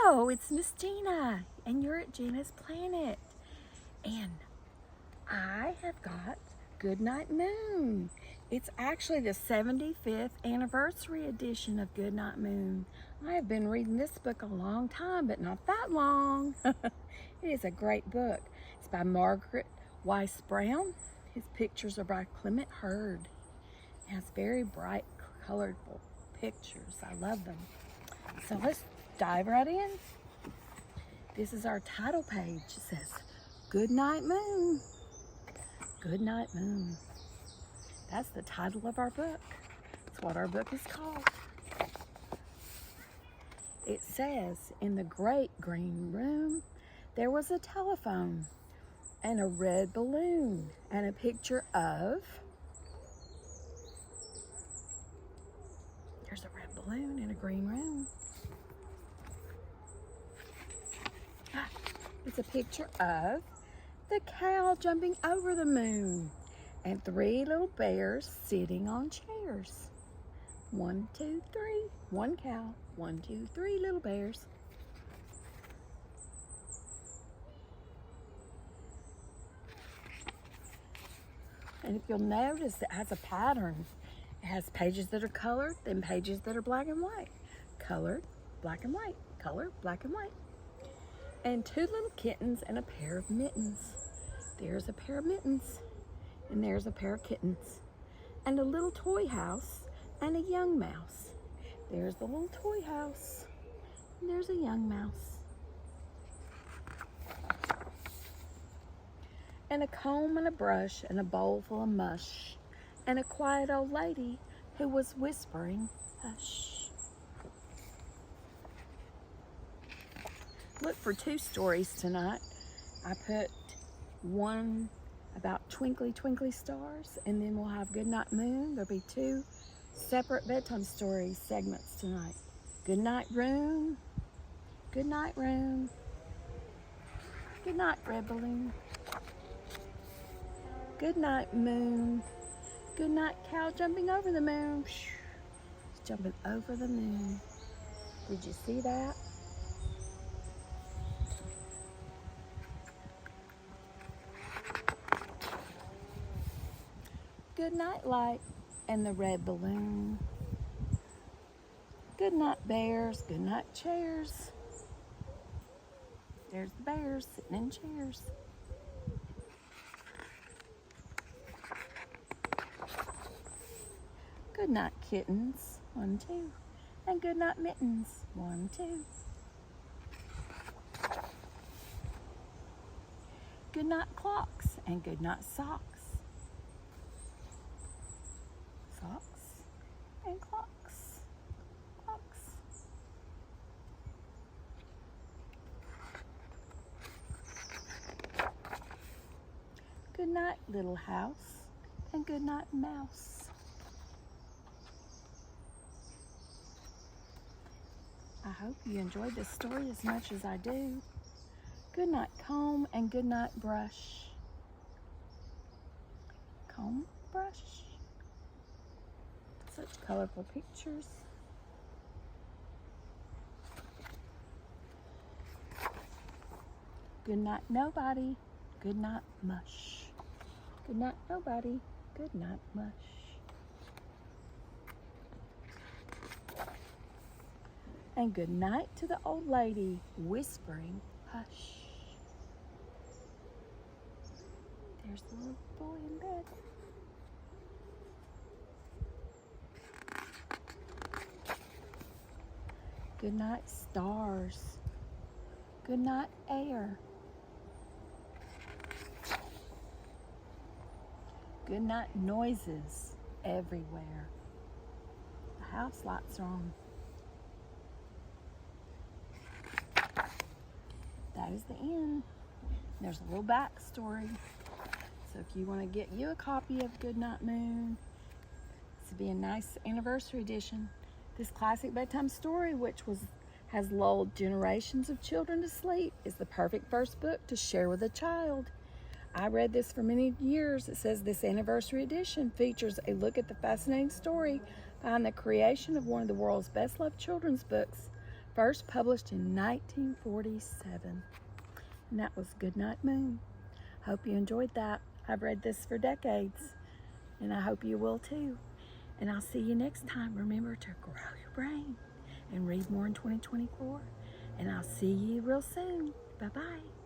Hello, it's Miss Gina, and you're at Gina's Planet. And I have got Goodnight Moon. It's actually the 75th anniversary edition of Goodnight Moon. I have been reading this book a long time, but not that long. It is a great book. It's by Margaret Weiss Brown. His pictures are by Clement Hurd. It has very bright, colorful pictures. I love them. So let's dive right in. This is our title page. It says, Goodnight Moon. Goodnight Moon. That's the title of our book. That's what our book is called. It says, in the great green room, there was a telephone and a red balloon and a picture of... There's a red balloon in a green room. It's a picture of the cow jumping over the moon and 3 little bears sitting on chairs. 1, 2, 3. 1 cow. 1, 2, 3 little bears. And if you'll notice, it has a pattern. It has pages that are colored, then pages that are black and white. Colored, black and white. Colored, black and white. And 2 little kittens and a pair of mittens. There's a pair of mittens, and there's a pair of kittens. And a little toy house and a young mouse. There's the little toy house, and there's a young mouse. And a comb and a brush and a bowl full of mush. And a quiet old lady who was whispering, hush. Look for 2 stories tonight. I put one about twinkly, twinkly stars, and then we'll have Goodnight Moon. There'll be 2 separate bedtime story segments tonight. Goodnight Room. Goodnight Room. Goodnight Red Balloon. Goodnight Moon. Goodnight Cow jumping over the moon. It's jumping over the moon. Did you see that? Goodnight Light and the red balloon. Goodnight bears, goodnight chairs. There's the bears sitting in chairs. Goodnight kittens, 1, 2. And goodnight mittens, 1, 2. Goodnight clocks and goodnight socks. Socks and clocks. Clocks. Good night, little house, and good night, mouse. I hope you enjoyed this story as much as I do. Good night, comb, and good night, brush. Comb, brush. Such colorful pictures. Good night, nobody. Good night, mush. Good night, nobody. Good night, mush. And good night to the old lady whispering, hush. There's the little boy in bed. Good night, stars. Good night, air. Good night, noises everywhere. The house lights are on. That is the end. There's a little backstory. So if you want to get you a copy of Goodnight Moon, this would be a nice anniversary edition. This classic bedtime story, which has lulled generations of children to sleep, is the perfect first book to share with a child. I read this for many years. It says this anniversary edition features a look at the fascinating story behind the creation of one of the world's best-loved children's books first published in 1947. And that was Goodnight Moon. Hope you enjoyed that. I've read this for decades, and I hope you will too. And I'll see you next time. Remember to grow your brain and read more in 2024. And I'll see you real soon. Bye-bye.